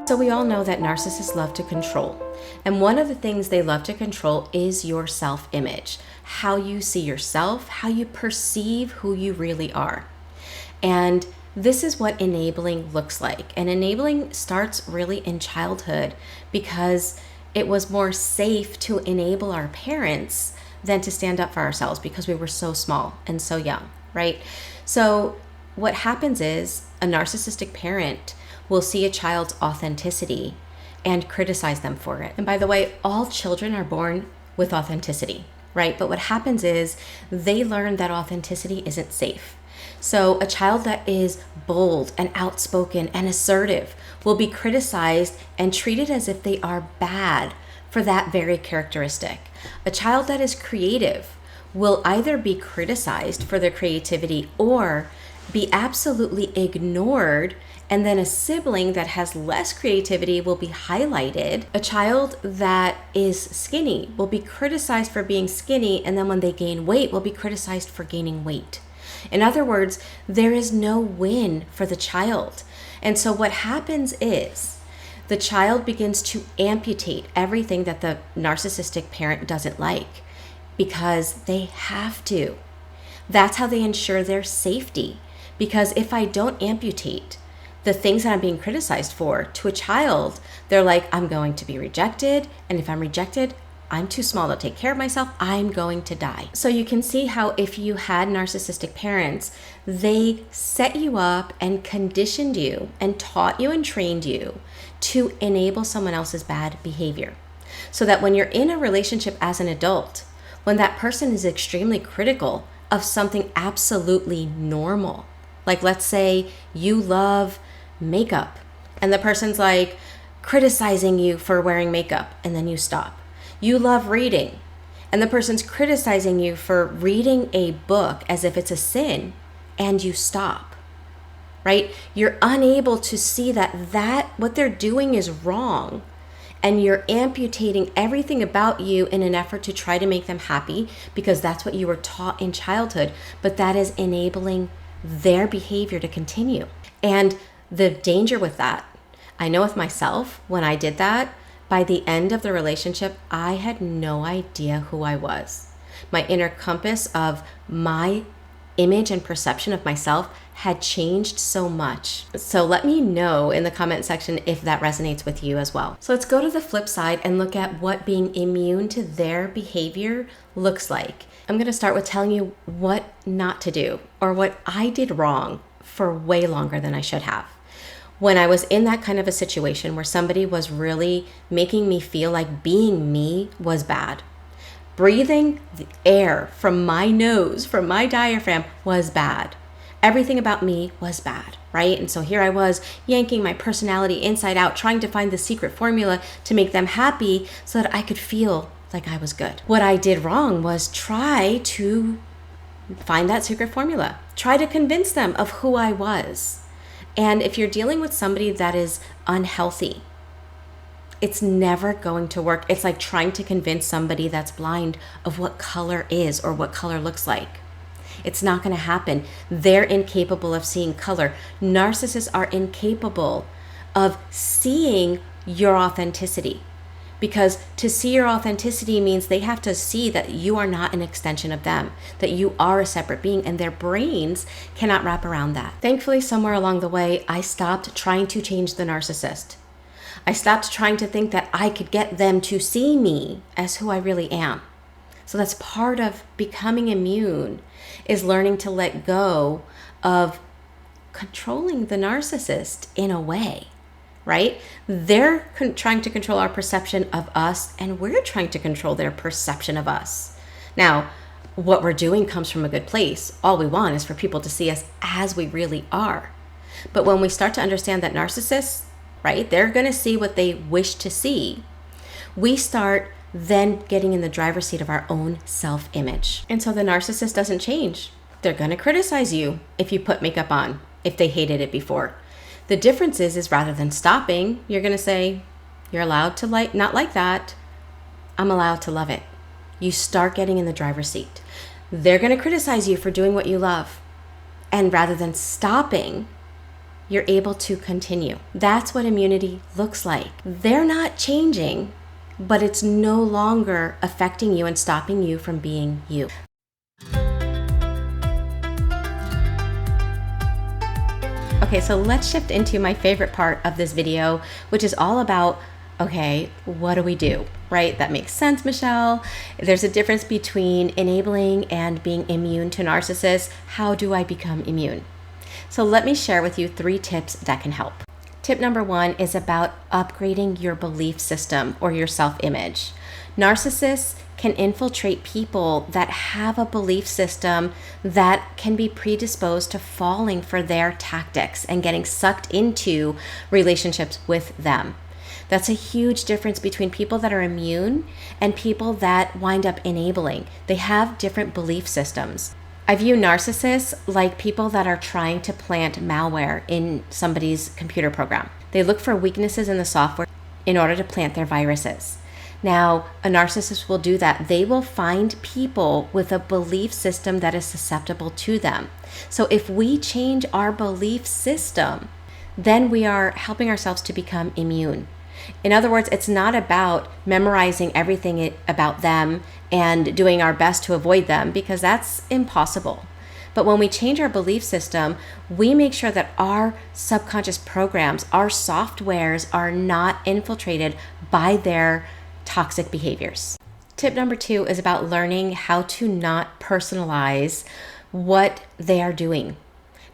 So we all know that narcissists love to control. And one of the things they love to control is your self-image, how you see yourself, how you perceive who you really are. And this is what enabling looks like. And enabling starts really in childhood because it was more safe to enable our parents than to stand up for ourselves because we were so small and so young, right? So what happens is a narcissistic parent will see a child's authenticity and criticize them for it. And by the way, all children are born with authenticity, right? But what happens is they learn that authenticity isn't safe. So a child that is bold and outspoken and assertive will be criticized and treated as if they are bad for that very characteristic. A child that is creative will either be criticized for their creativity or be absolutely ignored, and then a sibling that has less creativity will be highlighted. A child that is skinny will be criticized for being skinny, and then when they gain weight will be criticized for gaining weight. In other words, there is no win for the child. And so what happens is the child begins to amputate everything that the narcissistic parent doesn't like because they have to. That's how they ensure their safety. Because if I don't amputate the things that I'm being criticized for to a child, they're like, I'm going to be rejected. And if I'm rejected, I'm too small to take care of myself. I'm going to die. So you can see how if you had narcissistic parents, they set you up and conditioned you and taught you and trained you to enable someone else's bad behavior. So that when you're in a relationship as an adult, when that person is extremely critical of something absolutely normal, like let's say you love makeup and the person's like criticizing you for wearing makeup and then you stop. You love reading and the person's criticizing you for reading a book as if it's a sin and you stop, right? You're unable to see that what they're doing is wrong and you're amputating everything about you in an effort to try to make them happy because that's what you were taught in childhood, but that is enabling their behavior to continue. And the danger with that, I know with myself, when I did that, by the end of the relationship, I had no idea who I was. My inner compass of my image and perception of myself had changed so much. So let me know in the comment section if that resonates with you as well. So let's go to the flip side and look at what being immune to their behavior looks like. I'm going to start with telling you what not to do or what I did wrong for way longer than I should have. When I was in that kind of a situation where somebody was really making me feel like being me was bad. Breathing the air from my nose, from my diaphragm was bad. Everything about me was bad, right? And so here I was yanking my personality inside out, trying to find the secret formula to make them happy so that I could feel like I was good. What I did wrong was try to find that secret formula. Try to convince them of who I was. And if you're dealing with somebody that is unhealthy, it's never going to work. It's like trying to convince somebody that's blind of what color is or what color looks like. It's not going to happen. They're incapable of seeing color. Narcissists are incapable of seeing your authenticity. Because to see your authenticity means they have to see that you are not an extension of them, that you are a separate being, and their brains cannot wrap around that. Thankfully, somewhere along the way, I stopped trying to change the narcissist. I stopped trying to think that I could get them to see me as who I really am. So that's part of becoming immune, is learning to let go of controlling the narcissist in a way. Right? They're trying to control our perception of us, and we're trying to control their perception of us. Now, what we're doing comes from a good place. All we want is for people to see us as we really are. But when we start to understand that narcissists, right, they're going to see what they wish to see, we start then getting in the driver's seat of our own self-image. And so the narcissist doesn't change. They're going to criticize you if you put makeup on, if they hated it before. The difference is rather than stopping, you're going to say, you're allowed to not like that. I'm allowed to love it. You start getting in the driver's seat. They're going to criticize you for doing what you love. And rather than stopping you're able to continue. That's what immunity looks like. They're not changing, but it's no longer affecting you and stopping you from being you. Okay, so let's shift into my favorite part of this video, which is all about, okay, what do we do, right? That makes sense, Michele. There's a difference between enabling and being immune to narcissists. How do I become immune? So let me share with you 3 tips that can help. Tip number 1 is about upgrading your belief system or your self-image. Narcissists can infiltrate people that have a belief system that can be predisposed to falling for their tactics and getting sucked into relationships with them. That's a huge difference between people that are immune and people that wind up enabling. They have different belief systems. I view narcissists like people that are trying to plant malware in somebody's computer program. They look for weaknesses in the software in order to plant their viruses. Now, a narcissist will do that. They will find people with a belief system that is susceptible to them. So if we change our belief system, then we are helping ourselves to become immune. In other words, it's not about memorizing everything about them and doing our best to avoid them, because that's impossible. But when we change our belief system, we make sure that our subconscious programs, our softwares are not infiltrated by their toxic behaviors. Tip number 2 is about learning how to not personalize what they are doing.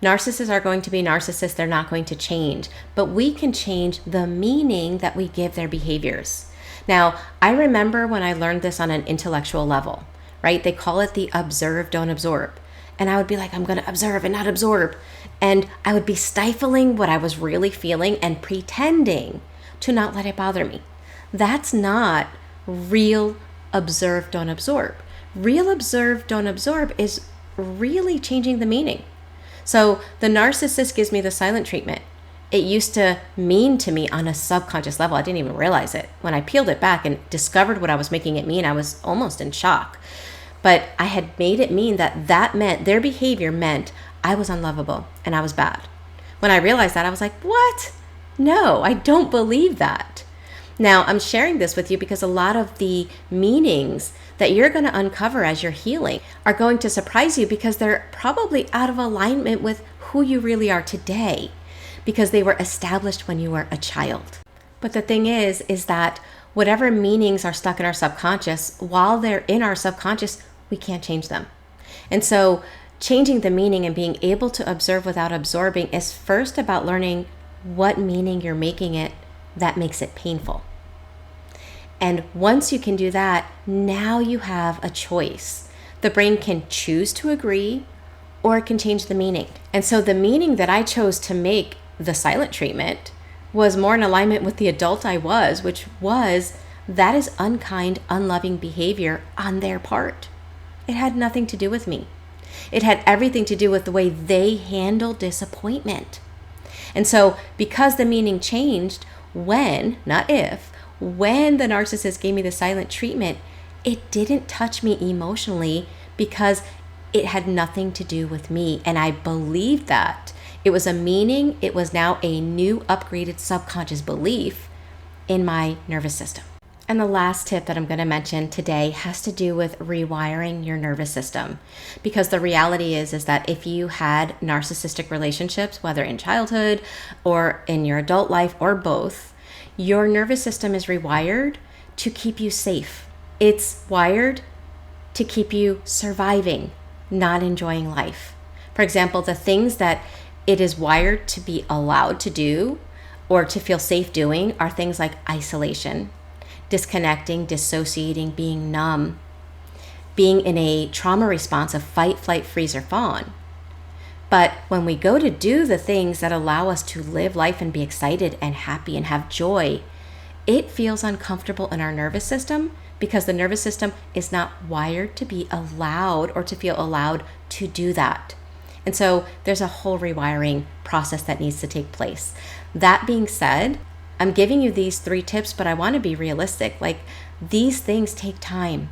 Narcissists are going to be narcissists. They're not going to change, but we can change the meaning that we give their behaviors. Now, I remember when I learned this on an intellectual level, right? They call it the observe, don't absorb. And I would be like, I'm going to observe and not absorb. And I would be stifling what I was really feeling and pretending to not let it bother me. That's not real observe, don't absorb. Real observe, don't absorb is really changing the meaning. So the narcissist gives me the silent treatment. It used to mean to me on a subconscious level. I didn't even realize it. When I peeled it back and discovered what I was making it mean, I was almost in shock. But I had made it mean that meant, their behavior meant I was unlovable and I was bad. When I realized that, I was like, what? No, I don't believe that. Now, I'm sharing this with you because a lot of the meanings that you're going to uncover as you're healing are going to surprise you, because they're probably out of alignment with who you really are today, because they were established when you were a child. But the thing is that whatever meanings are stuck in our subconscious, while they're in our subconscious, we can't change them. And so changing the meaning and being able to observe without absorbing is first about learning what meaning you're making it that makes it painful. And once you can do that, now you have a choice. The brain can choose to agree, or it can change the meaning. And so the meaning that I chose to make the silent treatment was more in alignment with the adult I was, which was, that is unkind, unloving behavior on their part. It had nothing to do with me. It had everything to do with the way they handle disappointment. And so because the meaning changed, when, not if, when the narcissist gave me the silent treatment, it didn't touch me emotionally because it had nothing to do with me. And I believed that. It was a meaning. It was now a new upgraded subconscious belief in my nervous system. And the last tip that I'm going to mention today has to do with rewiring your nervous system. Because the reality is that if you had narcissistic relationships, whether in childhood or in your adult life or both, your nervous system is rewired to keep you safe. It's wired to keep you surviving, not enjoying life. For example, the things that it is wired to be allowed to do or to feel safe doing are things like isolation, disconnecting, dissociating, being numb, being in a trauma response of fight, flight, freeze, or fawn. But when we go to do the things that allow us to live life and be excited and happy and have joy, it feels uncomfortable in our nervous system because the nervous system is not wired to be allowed or to feel allowed to do that. And so there's a whole rewiring process that needs to take place. That being said, I'm giving you these 3 tips, but I want to be realistic. Like, these things take time.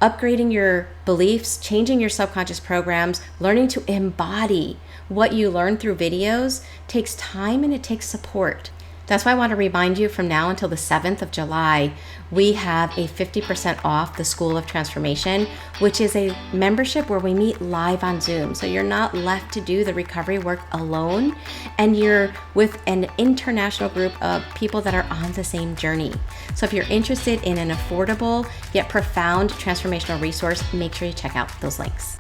Upgrading your beliefs, changing your subconscious programs, learning to embody What you learn through videos takes time and it takes support. That's why I want to remind you, from now until the 7th of July, we have a 50% off the School of Transformation, which is a membership where we meet live on Zoom. So you're not left to do the recovery work alone, and you're with an international group of people that are on the same journey. So if you're interested in an affordable yet profound transformational resource, make sure you check out those links.